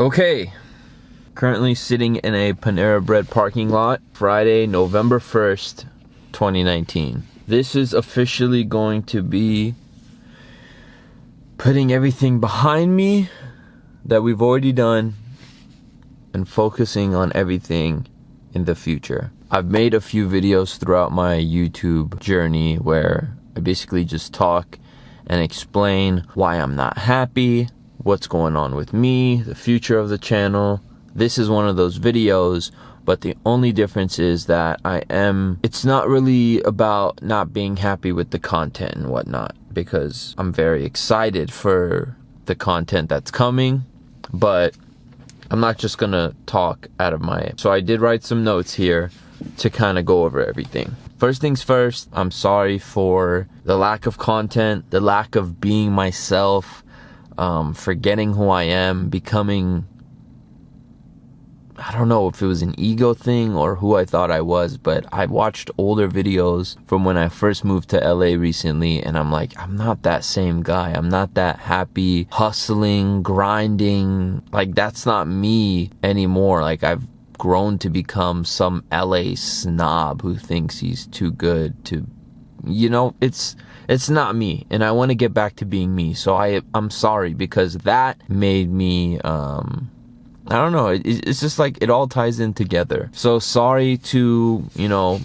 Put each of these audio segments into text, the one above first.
Okay, currently sitting in a Panera Bread parking lot, Friday, November 1st, 2019. This is officially going to be putting everything behind me that we've already done and focusing on everything in the future. I've made a few videos throughout my YouTube journey where I basically just talk and explain why I'm not happy, what's going on with me, the future of the channel. This is one of those videos, but the only difference is that it's not really about not being happy with the content and whatnot, because I'm very excited for the content that's coming, but I'm not just gonna talk out of my... So I did write some notes here to kind of go over everything. First things first, I'm sorry for the lack of content, the lack of being myself, forgetting who I am, becoming... I don't know if it was an ego thing or who I thought I was, but I watched older videos from when I first moved to LA recently, and I'm like, I'm not that same guy. I'm not that happy, hustling, grinding. Like, that's not me anymore. Like, I've grown to become some LA snob who thinks he's too good to, you know, it's not me, and I want to get back to being me. So I'm sorry, because that made me, I don't know, it's just like it all ties in together. So sorry to, you know,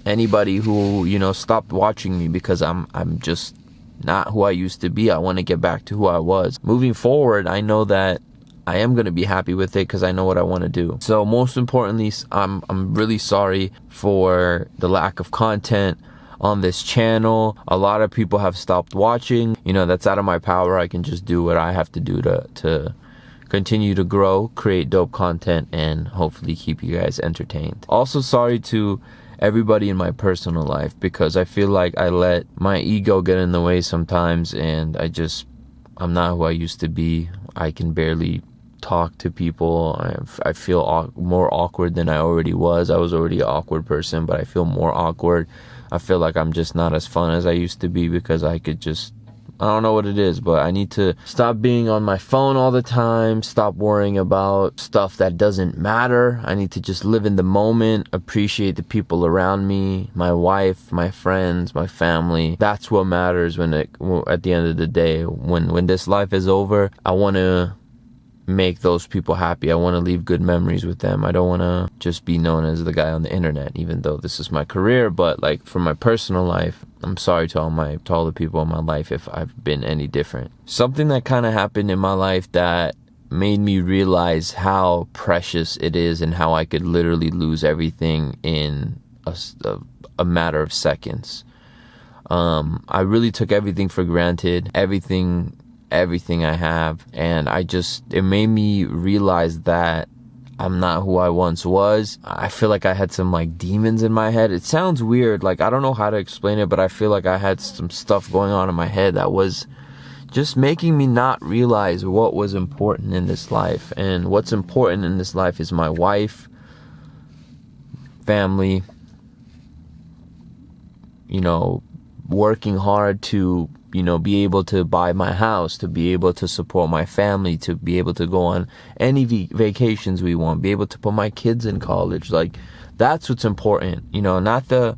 anybody who, you know, stopped watching me, because I'm just not who I used to be. I want to get back to who I was. Moving forward, I know that I am going to be happy with it because I know what I want to do. So most importantly, I'm really sorry for the lack of content on this channel. A lot of people have stopped watching. You know, that's out of my power. I can just do what I have to do to continue to grow, create dope content, and hopefully keep you guys entertained. Also, sorry to everybody in my personal life, because I feel like I let my ego get in the way sometimes, and I'm not who I used to be. I can barely talk to people. I feel more awkward than I already was. I was already an awkward person, but I feel more awkward. I feel like I'm just not as fun as I used to be, because I don't know what it is, but I need to stop being on my phone all the time, stop worrying about stuff that doesn't matter. I need to just live in the moment, appreciate the people around me, my wife, my friends, my family. That's what matters at the end of the day. When this life is over, I want to make those people happy. I want to leave good memories with them. I don't want to just be known as the guy on the internet, even though this is my career. But like, for my personal life, I'm sorry to all the people in my life if I've been any different. Something that kind of happened in my life that made me realize how precious it is and how I could literally lose everything in a matter of seconds. I really took everything for granted, everything I have, and it made me realize that I'm not who I once was. I feel like I had some like demons in my head. It sounds weird, like I don't know how to explain it, but I feel like I had some stuff going on in my head that was just making me not realize what was important in this life. And what's important in this life is my wife, family, you know, working hard to, you know, be able to buy my house, to be able to support my family, to be able to go on any vacations we want, be able to put my kids in college. Like, that's what's important, you know, not the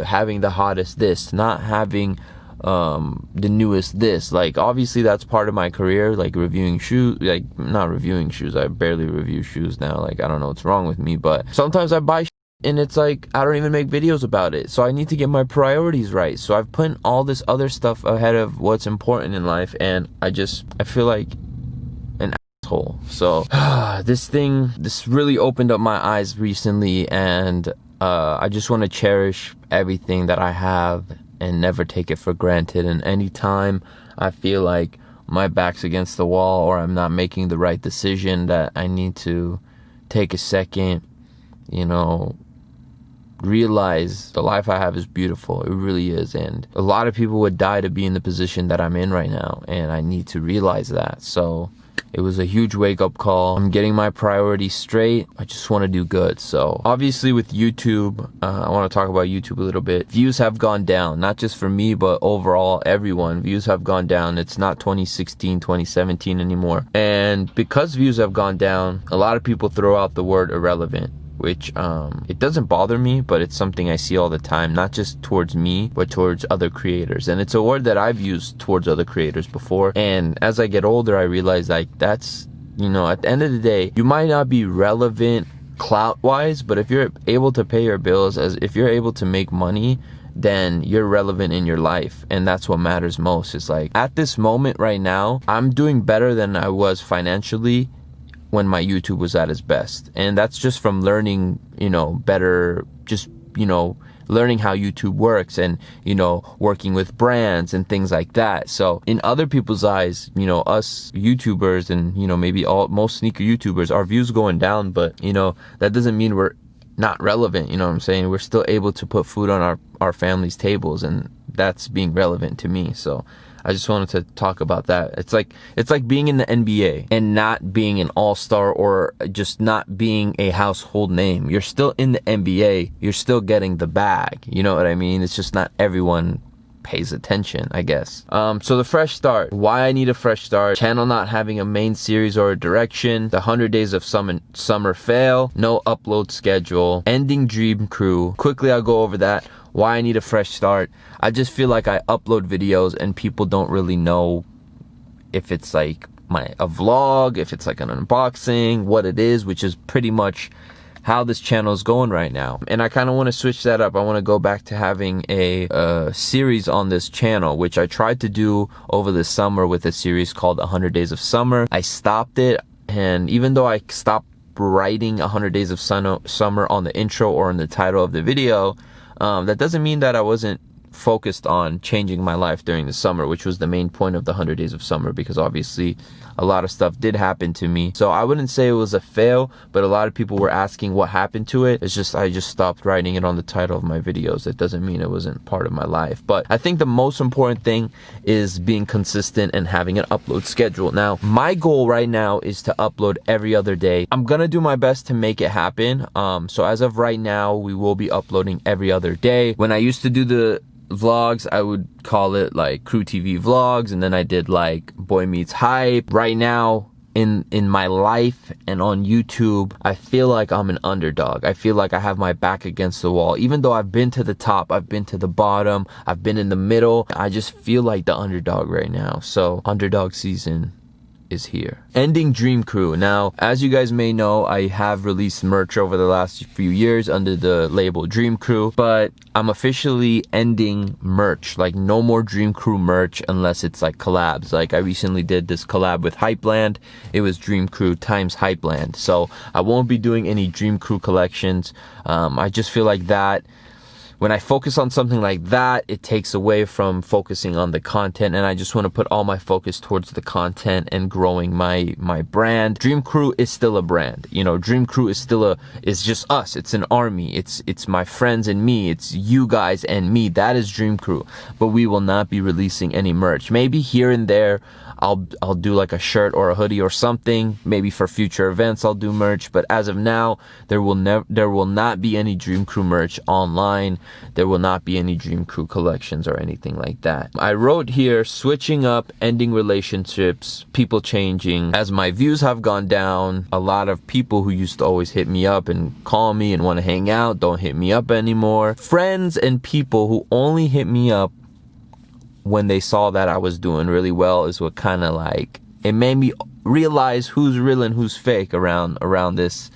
having the hottest this, not having the newest this. Like, obviously that's part of my career, like reviewing shoes, like not reviewing shoes, I barely review shoes now. Like, I don't know what's wrong with me, but sometimes I buy and it's like, I don't even make videos about it. So I need to get my priorities right. So I've put all this other stuff ahead of what's important in life, and I feel like an asshole. So this really opened up my eyes recently, and I just want to cherish everything that I have and never take it for granted. And anytime I feel like my back's against the wall or I'm not making the right decision, that I need to take a second, you know, realize the life I have is beautiful. It really is. And a lot of people would die to be in the position that I'm in right now, and I need to realize that. So It was a huge wake-up call. I'm getting my priorities straight. I just want to do good. So obviously with YouTube, I want to talk about YouTube a little bit. Views have gone down, not just for me, but overall everyone. Views have gone down. It's not 2016, 2017 anymore. And because views have gone down, a lot of people throw out the word irrelevant, which it doesn't bother me, but it's something I see all the time, not just towards me, but towards other creators. And it's a word that I've used towards other creators before. And as I get older, I realize like that's, you know, at the end of the day, you might not be relevant clout wise, but if you're able to pay your bills, as if you're able to make money, then you're relevant in your life. And that's what matters most. It's like at this moment right now, I'm doing better than I was financially when my YouTube was at its best. And that's just from learning, you know, better, just, you know, learning how YouTube works and, you know, working with brands and things like that. So in other people's eyes, you know, us YouTubers and, you know, maybe most sneaker YouTubers, our views going down, but, you know, that doesn't mean we're not relevant. You know what I'm saying? We're still able to put food on our family's tables, and that's being relevant to me. So I just wanted to talk about that. It's like being in the NBA and not being an all-star or just not being a household name. You're still in the NBA. You're still getting the bag. You know what I mean? It's just not everyone pays attention, I guess. So the fresh start. Why I need a fresh start. Channel not having a main series or a direction. The 100 days of summer fail. No upload schedule. Ending Dream Crew. Quickly, I'll go over that. Why I need a fresh start. I just feel like I upload videos and people don't really know if it's like a vlog, if it's like an unboxing, what it is, which is pretty much how this channel is going right now. And I kind of want to switch that up. I want to go back to having a series on this channel, which I tried to do over the summer with a series called 100 Days of Summer. I stopped it, and even though I stopped writing 100 Days of Summer on the intro or in the title of the video, that doesn't mean that I wasn't focused on changing my life during the summer, which was the main point of the 100 Days of Summer, because obviously a lot of stuff did happen to me. So I wouldn't say it was a fail, but a lot of people were asking what happened to it. It's just I just stopped writing it on the title of my videos. It doesn't mean it wasn't part of my life. But I think the most important thing is being consistent and having an upload schedule. Now, my goal right now is to upload every other day. I'm gonna do my best to make it happen. So as of right now, we will be uploading every other day. When I used to do the vlogs, I would call it like QrewTV vlogs, and then I did like Boy Meets Hype. Right now in my life and on YouTube, I feel like I'm an underdog. I feel like I have my back against the wall. Even though I've been to the top, I've been to the bottom, I've been in the middle, I just feel like the underdog right now. So underdog season is here. Ending Dream Crew. Now, as you guys may know, I have released merch over the last few years under the label Dream Crew, but I'm officially ending merch. Like, no more Dream Crew merch unless it's like collabs. Like, I recently did this collab with Hypeland. It was Dream Crew times Hypeland. So I won't be doing any Dream Crew collections. I just feel like that when I focus on something like that, it takes away from focusing on the content, and I just want to put all my focus towards the content and growing my brand. Dream Crew is still a brand. You know, Dream Crew is still it's just us. It's an army. It's my friends and me. It's you guys and me. That is Dream Crew. But we will not be releasing any merch. Maybe here and there I'll do like a shirt or a hoodie or something. Maybe for future events I'll do merch, but as of now, there will not be any Dream Crew merch online. There will not be any Dream Crew collections or anything like that. I wrote here, switching up, ending relationships, people changing. As my views have gone down, a lot of people who used to always hit me up and call me and want to hang out don't hit me up anymore. Friends and people who only hit me up when they saw that I was doing really well is what kind of like, it made me realize who's real and who's fake around this,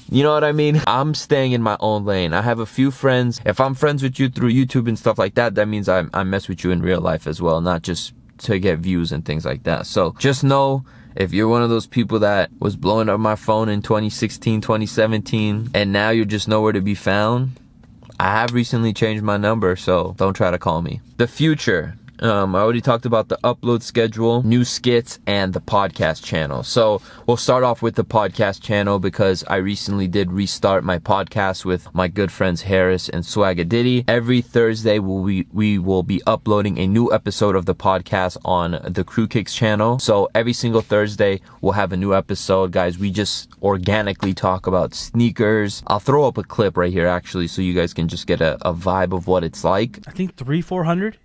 you know what I mean? I'm staying in my own lane. I have a few friends. If I'm friends with you through YouTube and stuff like that, that means I mess with you in real life as well, not just to get views and things like that. So just know, if you're one of those people that was blowing up my phone in 2016, 2017, and now you're just nowhere to be found, I have recently changed my number, so don't try to call me. The future. I already talked about the upload schedule, new skits, and the podcast channel. So we'll start off with the podcast channel because I recently did restart my podcast with my good friends Harris and Swagadiddy. Every Thursday we will be uploading a new episode of the podcast on the QrewTV channel. So every single Thursday we'll have a new episode, guys. We just organically talk about sneakers. I'll throw up a clip right here actually so you guys can just get a vibe of what it's like. I think 400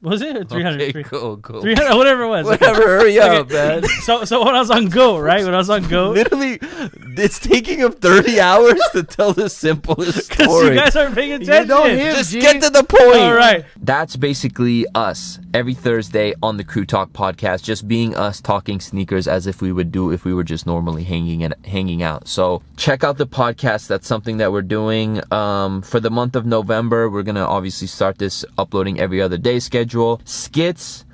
was it, or 300? Okay, cool. 300, whatever it was. Whatever, hurry up, man. So when I was on Go, right? When I was on Go. Literally, it's taking him 30 hours to tell the simplest story. Because you guys aren't paying attention. Just get to the point. All right. That's basically us every Thursday on the Crew Talk podcast, just being us talking sneakers as if we would do if we were just normally hanging out. So check out the podcast. That's something that we're doing. For the month of November, we're going to obviously start this uploading every other day schedule. Skits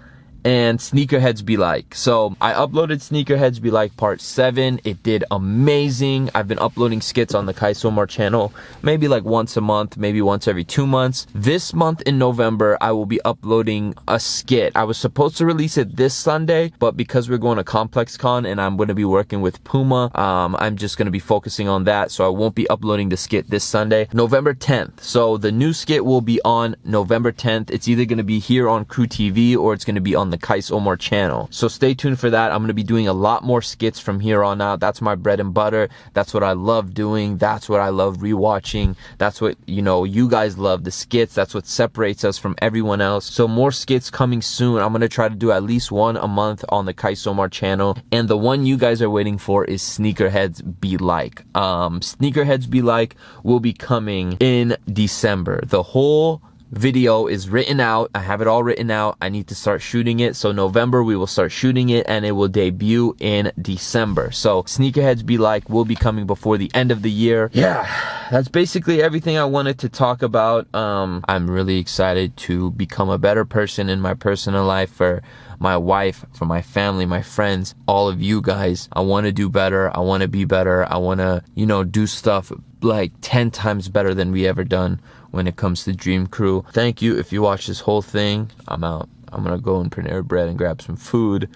and Sneakerheads Be Like. So I uploaded Sneakerheads Be Like part 7. It did amazing. I've been uploading skits on the Kai Somar channel maybe like once a month, maybe once every 2 months. This month in November, I will be uploading a skit. I was supposed to release it this Sunday, but because we're going to Complex Con and I'm going to be working with Puma, I'm just going to be focusing on that. So I won't be uploading the skit this Sunday, November 10th. So the new skit will be on November 10th. It's either going to be here on QrewTV or it's going to be on the Kai Somar channel. So stay tuned for that. I'm going to be doing a lot more skits from here on out. That's my bread and butter. That's what I love doing. That's what I love rewatching. That's what, you guys love, the skits. That's what separates us from everyone else. So more skits coming soon. I'm going to try to do at least one a month on the Kai Somar channel. And the one you guys are waiting for is Sneakerheads Be Like. Sneakerheads Be Like will be coming in December. The whole video is written out. I have it all written out. I need to start shooting it. So November we will start shooting it and it will debut in December. So Sneakerheads Be Like will be coming before the end of the year. Yeah, that's basically everything I wanted to talk about. I'm really excited to become a better person in my personal life, for my wife, for my family, my friends, all of you guys. I want to do better. I want to be better. I want to, do stuff like 10 times better than we ever done when it comes to Dream Crew. Thank you if you watch this whole thing. I'm out. I'm gonna go in Panera Bread and grab some food.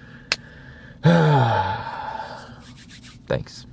Thanks.